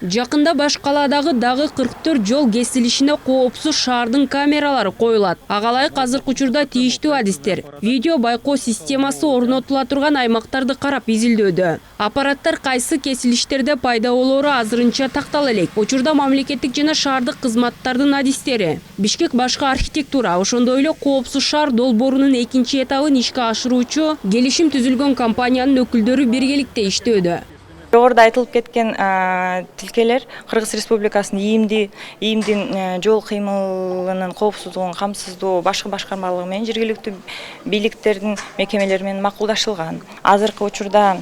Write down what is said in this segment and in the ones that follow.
Жакында баш калаадагы дагы 44 жол кесилишине коопсуз шаардын камералары коюлат. Агалайык азыркы учурда тийиштүү адистер видео байкоо системасы орнотула турган аймактарды карап изилдөөдө. Аппараттар кайсы кесилиштерде пайда болоору азырынча тактала элек. Учурда мамлекеттик жана шаардык кызматтардын адистери Бишкек башкы архитектура, ошондой эле коопсуз шаар долбоорунун экинчи этабын ишке ашыруучу келишим түзүлгөн компаниянын өкүлдөрү биргеликте иштөөдө. Жогоруда айтылып кеткен тилкелер Кыргыз Республикасынын ИИМдин жол кыймылынын коопсуздугун камсыздоо башкы башкармалыгы менен жергиликтүү бийликтердин мекемелери менен макулдашылган. Азыркы учурда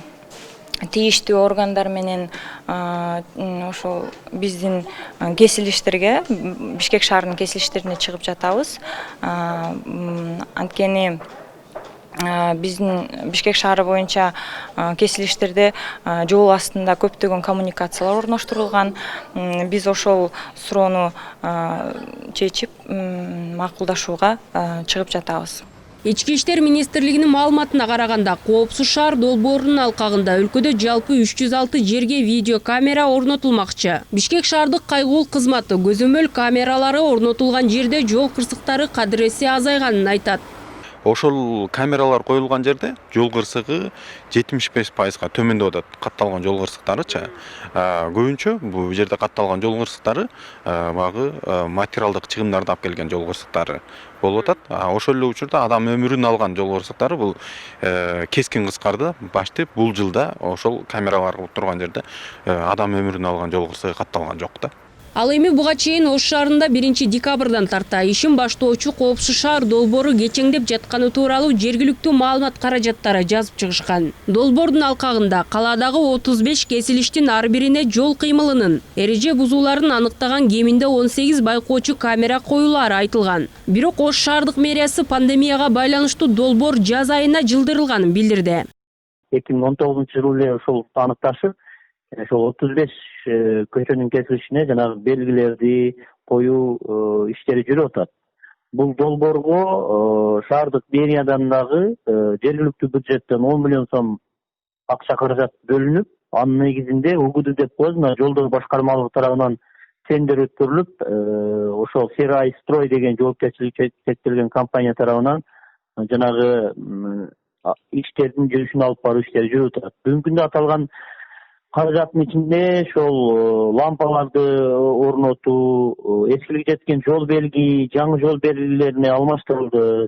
тийиштүү органдар менен ошол биздин кесилиштерге Бишкек шаарынын кесилиштерине чыгып жатабыз. Анткени биздин Бишкек шаары боюнча кесилиштерде жол астында көптөгөн коммуникациялар орноштурулган. Биз ошол суроону чечип макулдашууга чыгып жатабыз. Ички иштер министрлигинин маалыматына караганда, коопсуз шаар долбоорунун алкагында өлкөдө жалпы 306 жерге видео камера орнотулмакчы. Бишкек шаардык кайгуул кызматы көзөмөл камералары орнотулган жерде жол кырсыктары кадыресе азайганын айтат. Ошол камералар коюлган жерде жол кырсыгы 75%га төмөндөп атат. Катталган жол кырсыктарычы. Көбүнчө бул жерде катталган жол кырсыктары багы материалдык чыгымдарды алып келген жол кырсыктары болуп атат. Ошол эле учурда адам өмүрүн алган жол кырсыктары бул кескин кыскарды. Баштап бул жылда ошол камералар турган жерде адам өмүрүн алган жол кырсыгы катталган жок да. Ал эми буга чейин Ош шаарында 1-декабрдан тарта ишин баштоочу коопсуз шаар долбоору кечеңдеп жатканы тууралуу жергиликтүү маалымат каражаттары жазып чыгышкан. Долбоордун алкагында калаадагы 35 кесилиштин ар бирине жол кыймылынын эреже бузууларын аныктаган кеминде 18 байкоочу камера коюлаары айтылган. Бирок Ош шаардык мэриясы пандемияга байланыштуу долбоор жаз айына жылдырылганын билдирди. 2019-жылы эле ошол аныкташып, ошол 35 көчөнүн кесилишине жанагы белгилерди коюу иштери жүрүп атат. Бул долбоорго шаардык мэриядан дагы жергиликтүү бюджеттен 10 миллион сом акча каражат бөлүнүп, анын негизинде УГУД деп коебуз, мына жолдор башкармалыгы тарабынан тендер өткөрүлүп, ошол Серай строй деген жоопкерчилиги чектелген компания тарабынан жанагы иштердин жүрүшүн алып баруу иштери жүрүп атат. Бүгүнкү күндө аталган каражаттын ичинде ошол лампаларды орнотуу, эскилиги жеткен жол белги, жаңы жол белгилерине алмаштырылды.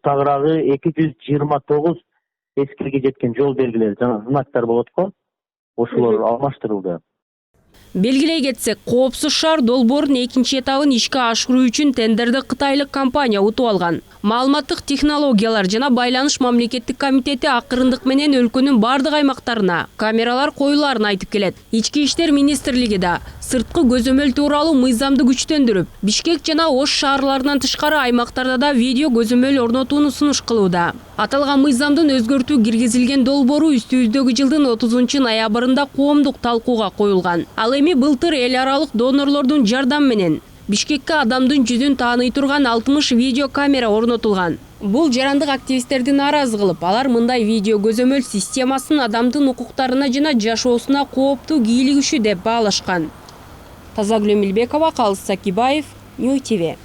Тагыраагы 229 эскилиги жеткен жол белгилери, жана знактар болот го, ошолор алмаштырылды. Белгилей кетсек, коопсуз шаар долбоорунун экинчи этабын ишке ашыруу үчүн тендерди кытайлык компания утуп алган. Маалыматтык технологиялар жана байланыш мамлекеттик комитети акырындык менен өлкөнүн бардык аймактарына камералар коюлаарын айтып келет. Ички иштер министрлиги да сырткы көзөмөл тууралуу мыйзамды күчтөндүрүп, Бишкек жана Ош шаарларынан тышкары аймактарда да видео көзөмөл орнотууну сунуш кылууда. Аталган мыйзамдын өзгөртүү киргизилген долбоору үстүбүздөгү жылдын 30-ноябрында коомдук талкууга коюлган. Ал эми былтыр эл аралык донорлордун жардамы менен Бишкекке адамдын жүзүн тааный турган 60 видео камера орнотулган. Бул жарандык активисттерди нааразы кылып, алар мындай видео көзөмөл системасын адамдын укуктарына жана жашоосуна кооптуу кийлигишүү деп баалашкан. Тазагүл Эмилбекова, Калыс Сакибаев, Нью ТВ.